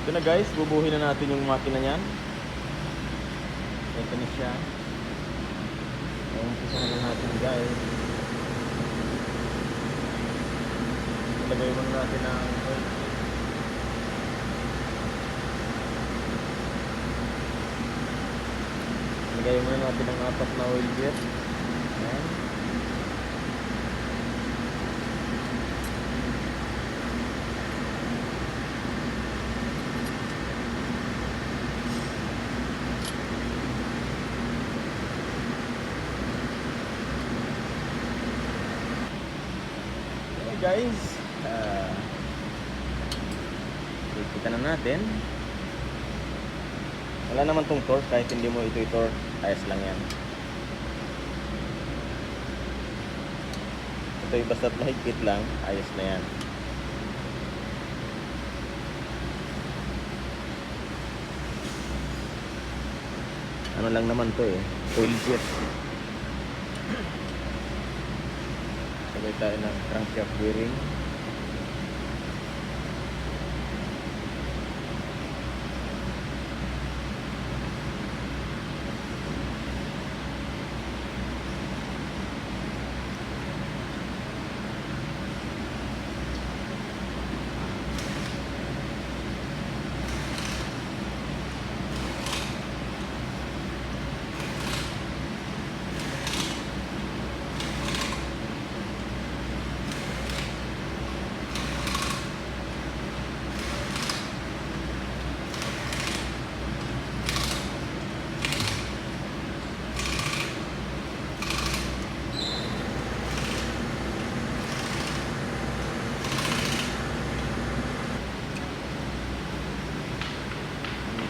Ito na guys, bubuhin na natin yung makina niyan. Ito na siya. Umpisahan na natin guys. Ilagay muna natin ang oil. Ilagay muna natin ang 4 na oil jet. Ayan. Guys, kita na natin. Wala naman tong torque, kahit hindi mo ito i-torque, ayos lang yan. Ito yung basta't mahigpit lang, ayos na yan. Ano lang naman to oil jet. Sabay tayo ng crankshaft bearing.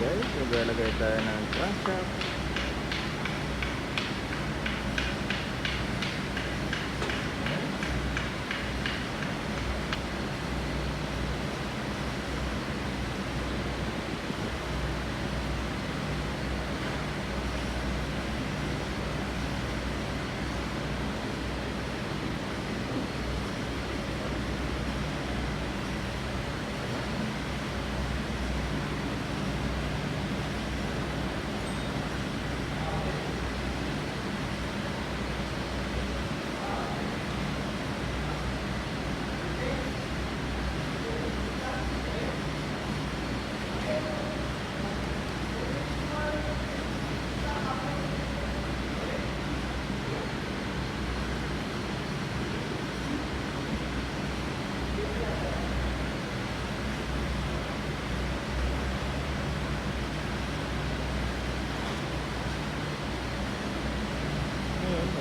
Guys, maglalagay tayo ng crankshaft.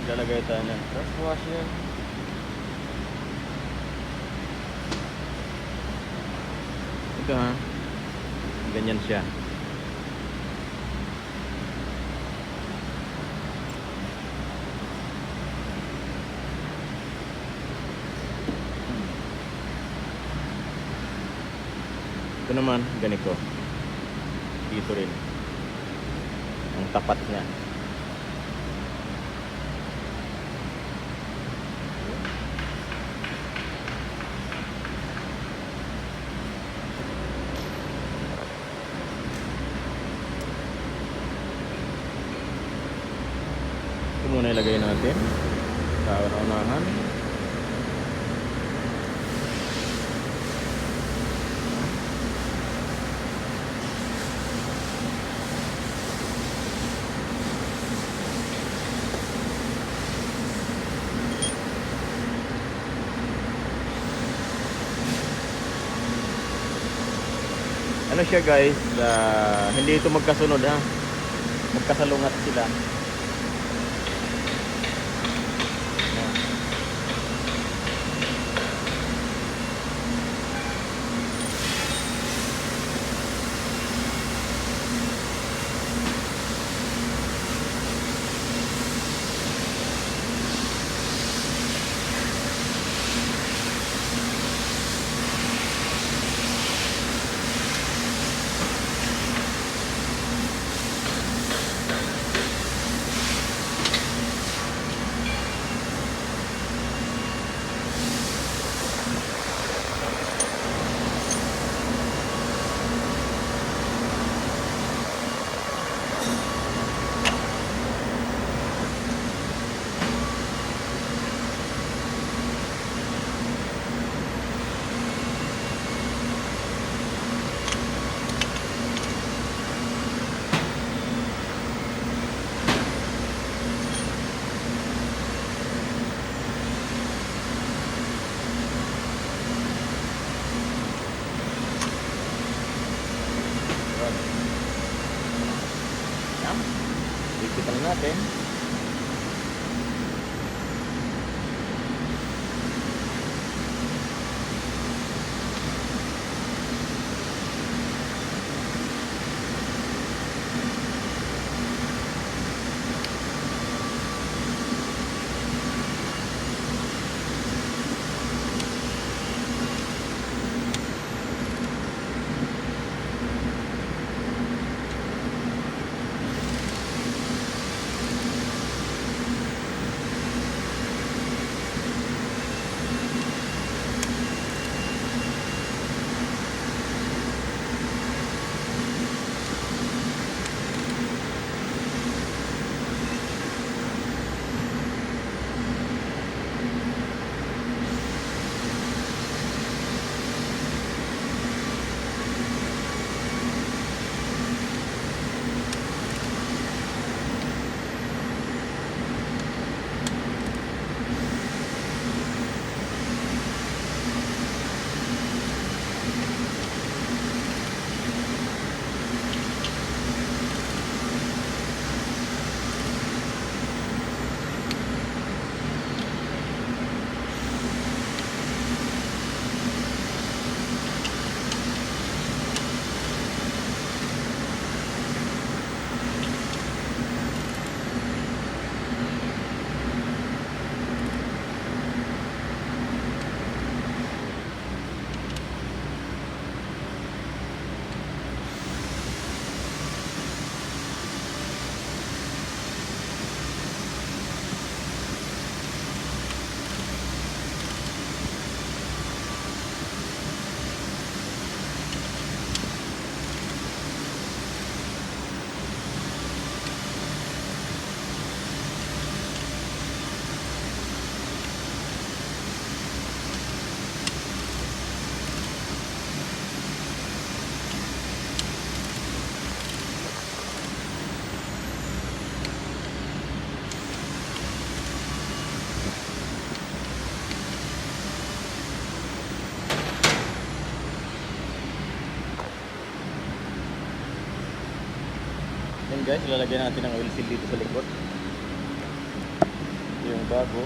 Maglalagay tayo ng cross washer. Ito ganyan siya. Ito naman ganito. Dito rin ang tapat niya. Ito muna ilagay natin sa unahan. Ano siya guys, hindi ito magkasunod magkasalungat sila. Higpitan na natin. Yan guys, ilalagyan natin ng oil seal dito sa likod. Ito yung bago.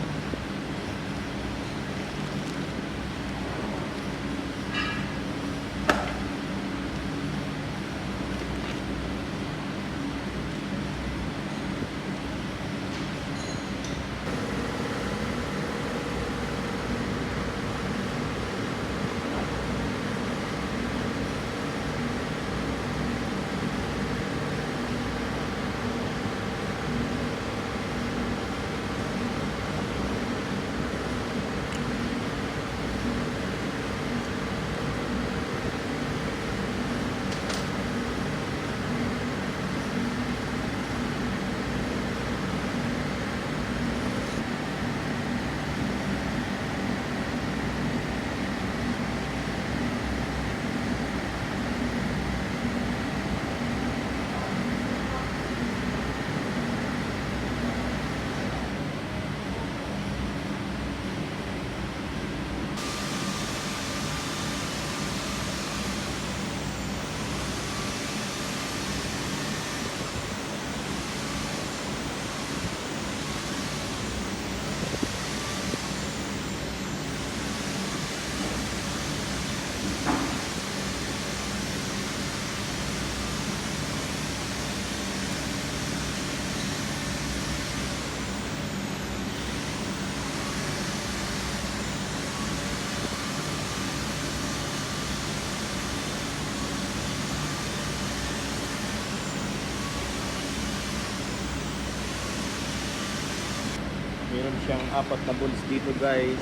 Meron siyang 4 na bolts dito guys.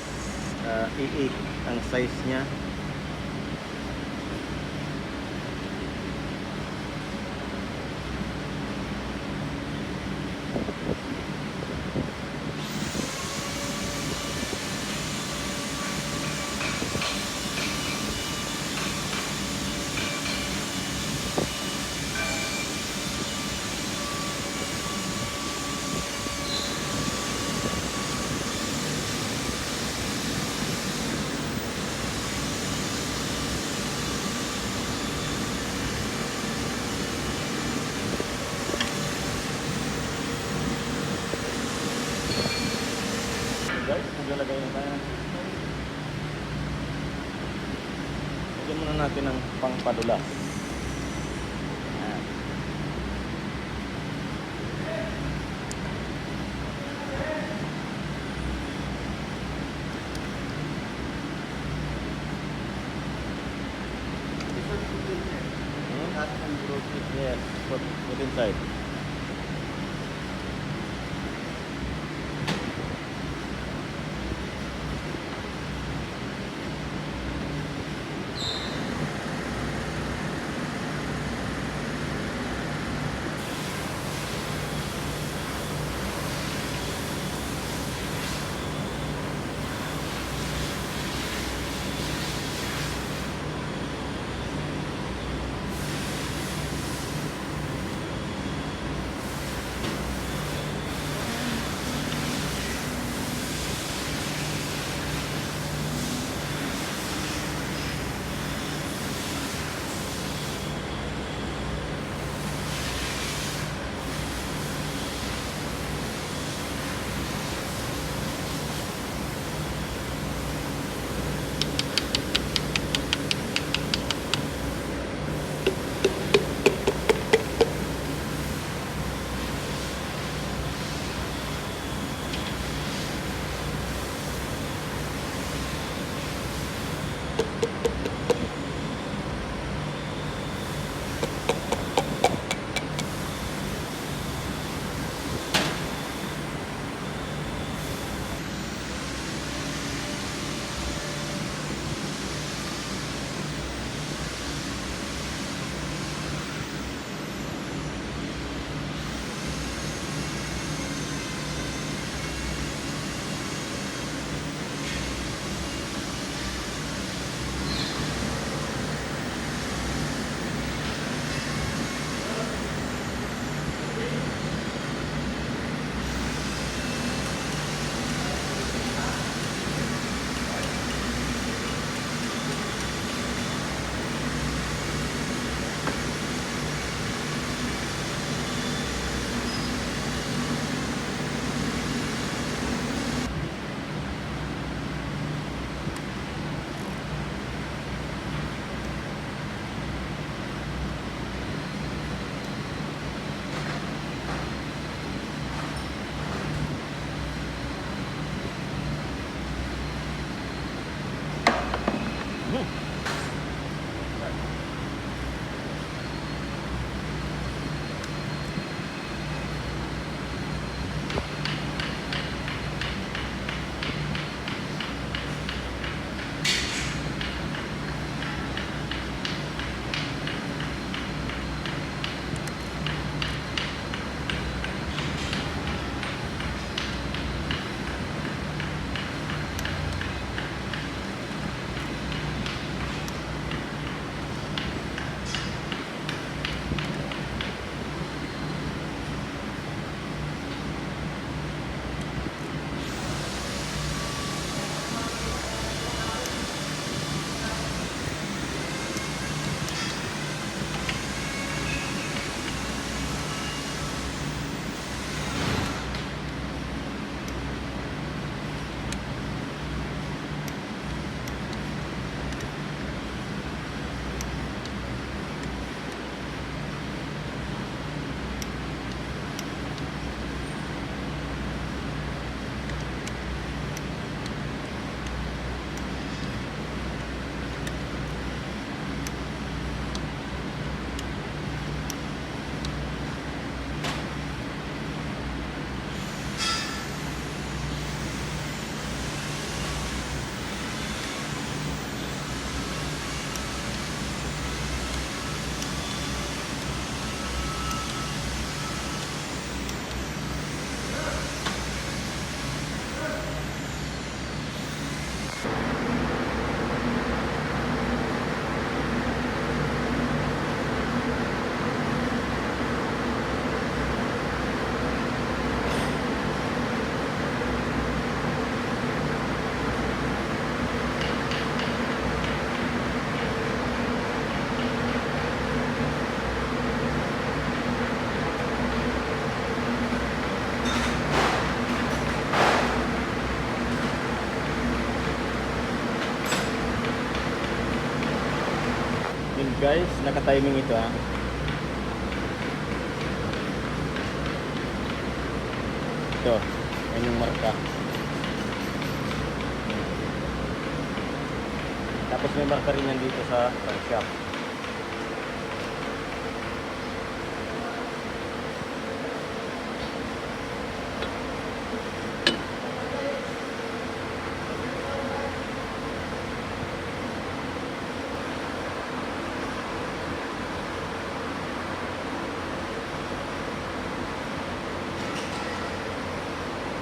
A8 ang size niya. lagay na tayo. Lagyan muna natin ng pangpadulas. Ayan. Yes, put inside. guys, naka-timing ito ha. Ito, yan yung marka. Tapos may marka rin yan dito sa shop.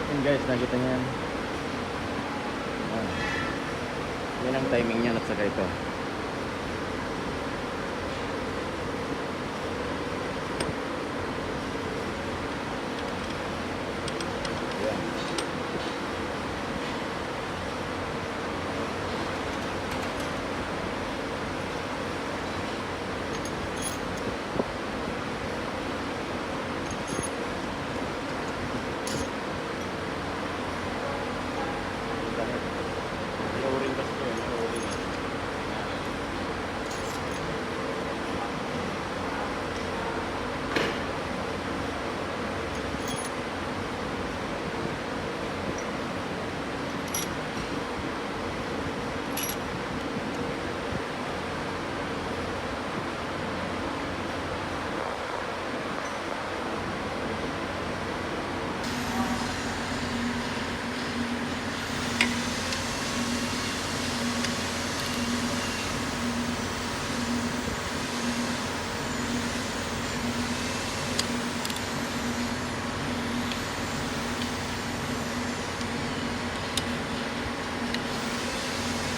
Yan guys, nakita niyo yan. Yan ang timing niya at saka ito. Yan. Ilo-ring kasi ito, ilo-ring.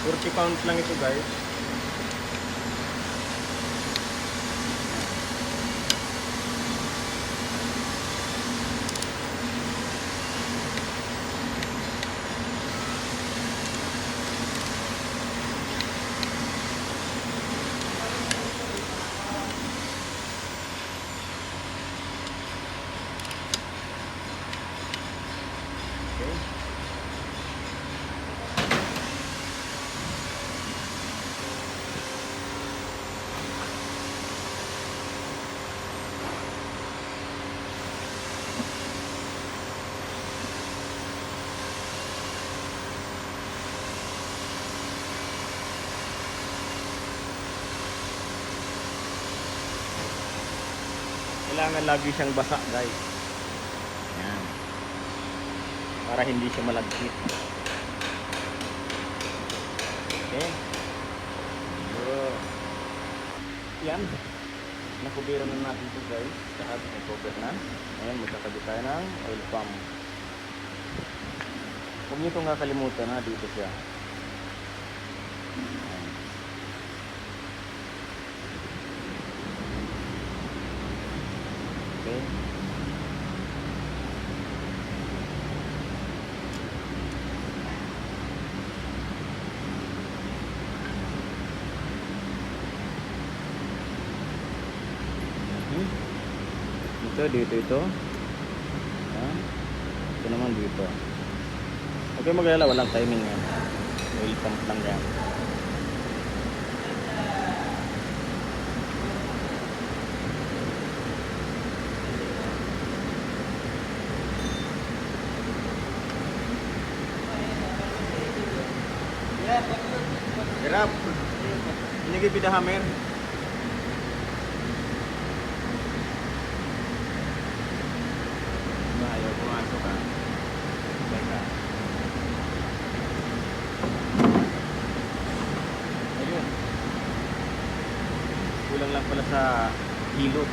£40 lang ito guys. Okay. Kailangan lagi siyang basa guys. Yan. Para hindi siya malagkit. Okay. So, yan. Nakubiran na natin ito guys. Lahat may cover na. Ngayon magkakabit tayo ng oil pump. Huwag niyo itong kakalimutan ha. Dito siya. Okay. Dito ito. Yan. Ito naman dito. Okay, mag-alala, walang timing yan. Oil pump lang yan. Hirap. Ini kita hammer. Ayaw pumasok ha. Teka. Ayun. Kulang lang pala sa hilot.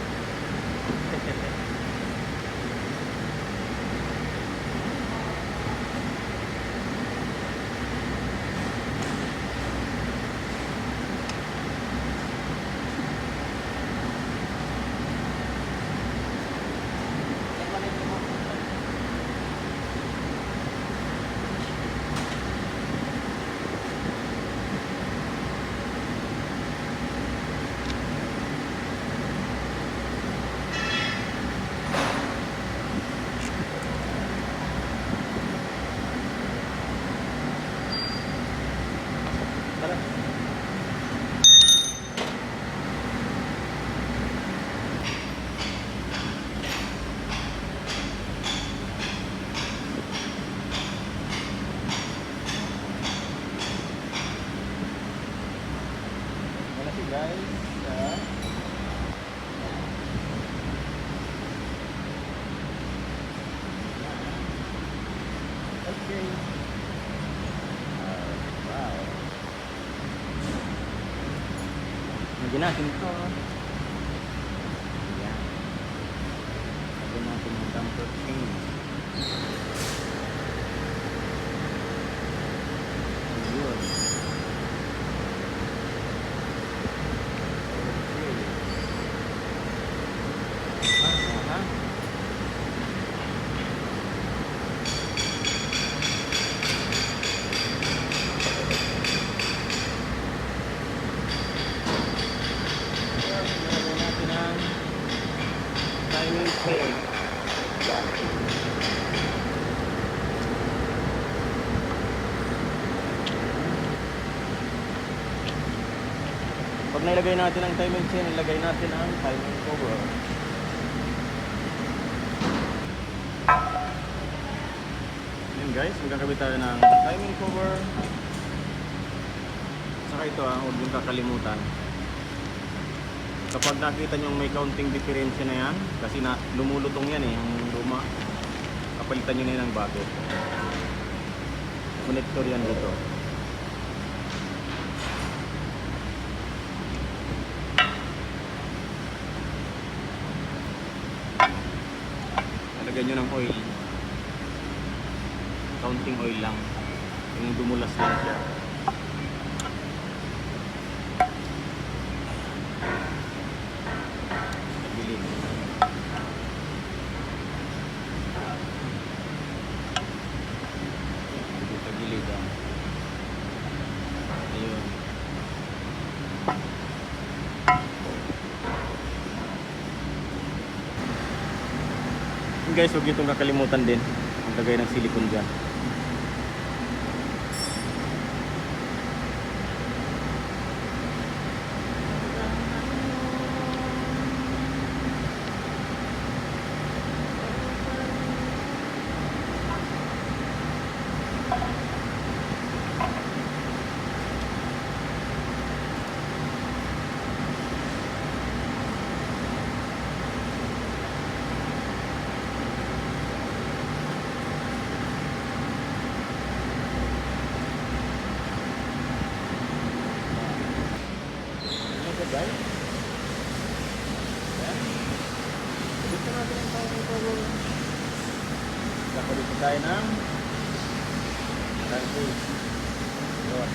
Lagyan natin ito. Ayan. Lagyan natin yung damper chain. Ayun. Aha. Lagyan natin ang timing chain. Pag nailagay natin ang timing chain, ilagay natin ang timing cover. Yun guys, magkakabit tayo ng timing cover. Saka ito huwag yung kakalimutan. Kapag nakita nyo may counting diferensya na yan, kasi lumulutong yan yung luma, kapalitan nyo na yan ng bago. Connector yan dito. Lagyan nyo ng oil, counting oil lang, yung dumulas lang siya. Tagilid. Tagilid ayun. Guys, huwag nyo itong kakalimutan din ang lagay ng silicone dyan. Guys, yan. Dito natin ang timing cover. Kapalit tayo ng crankcase. Yun.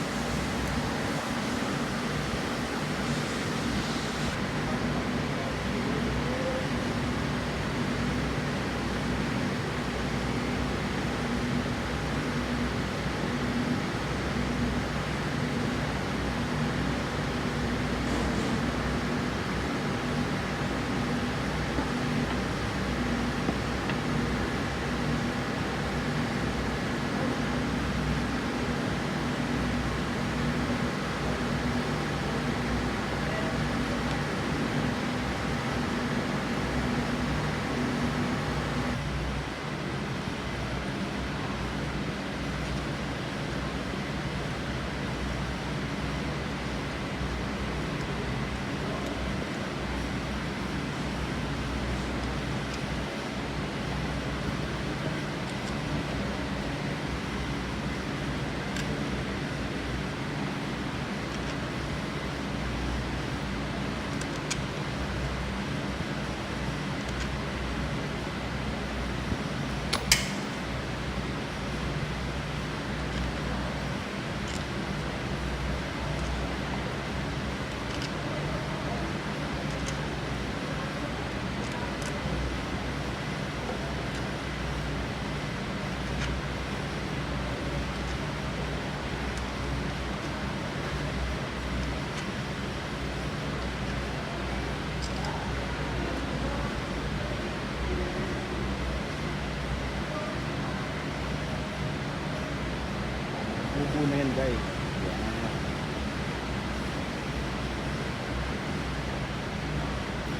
Buo na yan guys.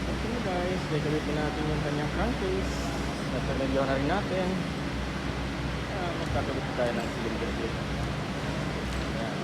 Okay guys, gagamitin natin yung kanyang crankcase. Natalagyan na rin natin. Magkakabit tayo ng cylinder dito. Ayan.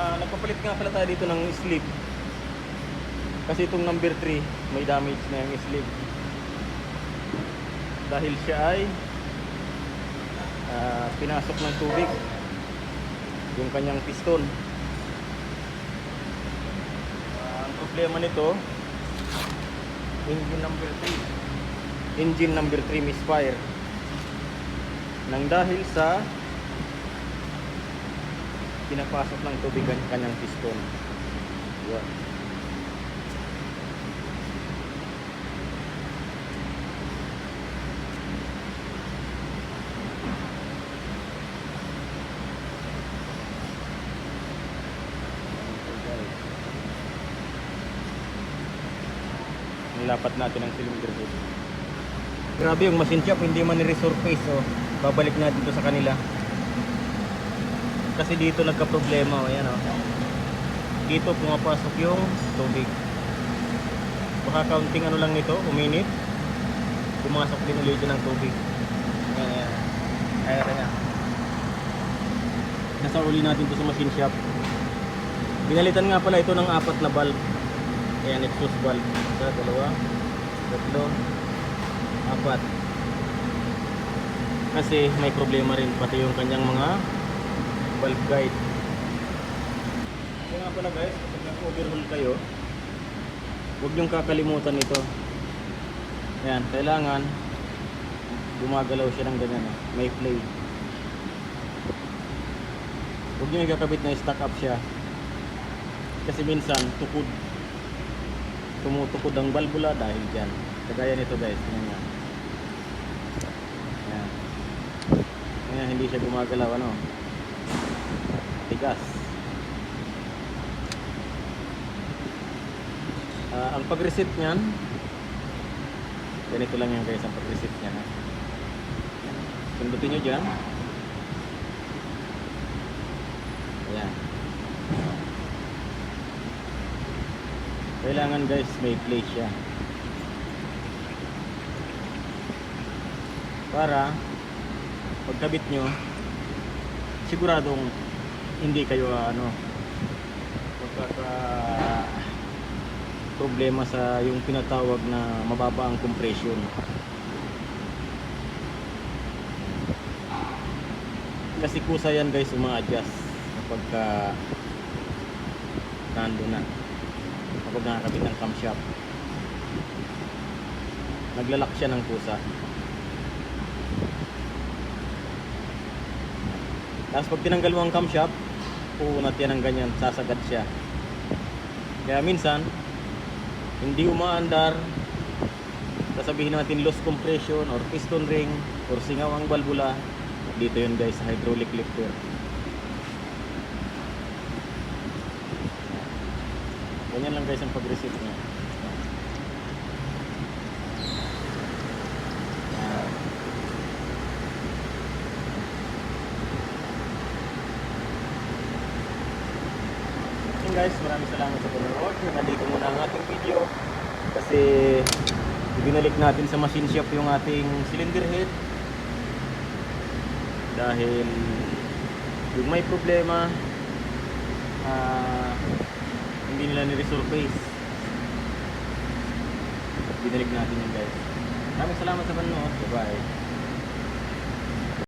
Nagpapalit nga pala tayo dito ng sleeve. Kasi itong number 3, may damage na yung sleeve. Dahil siya ay pinasok ng tubig yung kanyang piston. Ang problema nito, engine number 3 misfire nang dahil sa pinapasok ng tubig ang kanyang piston. Yan. Nilapat natin ang cylinder head. Grabe yung machine shop, hindi man ni-resurface. Oh. Babalik na dito sa kanila. Kasi dito nagka-problema. Oh. Ayan, oh. Dito pumapasok yung tubig. Baka counting ano lang nito, uminit. Pumasok din ulit ng tubig. Ayan, ayan. Ayan, ayan. Nasa uli natin to sa machine shop. Binalitan nga pala ito ng 4 na valve. Ayan, exhaust valve. Isa, 2, 3, 4. Kasi may problema rin pati yung kanyang mga valve guide. Kaya nga pala guys, kapag nag-overhaul kayo, huwag niyong kakalimutan ito. Ayan, kailangan gumagalaw siya ng ganyan. May play. Huwag niyong ikakabit na stack up siya. Kasi minsan, tumutukod ang valvula dahil dyan. Kagaya nito guys, tingnan nyo. Ayan. Ayan, hindi siya gumagalaw, ano. Tigas. Ang pag-reset nyan, ganito lang yan guys, ang pag-reset nyan. Sundutin nyo dyan. Ayan. Kailangan guys may plate siya para pagkabit nyo siguradong hindi kayo magkaka problema sa yung pinatawag na mababa ang compression. Kasi kusa yan guys uma-adjust kapag nando na, kapag nakakabit ng camshaft, naglalak siya ng kusa. Tapos pag tinanggal mo ang camshaft, uunat yan ng ganyan, sasagad siya. Kaya minsan hindi umaandar, sasabihin natin loss compression or piston ring or singaw ang valvula. Dito yun guys sa hydraulic lifter. Ganyan lang guys ang pag-reset niya. Guys, maraming salamat sa panonood. Nandito muna ang ating video kasi ibinalik natin sa machine shop yung ating cylinder head dahil yung may problema hindi nila ni-resurface. Binalik natin yun guys. Maraming salamat sa panonood. Bye bye.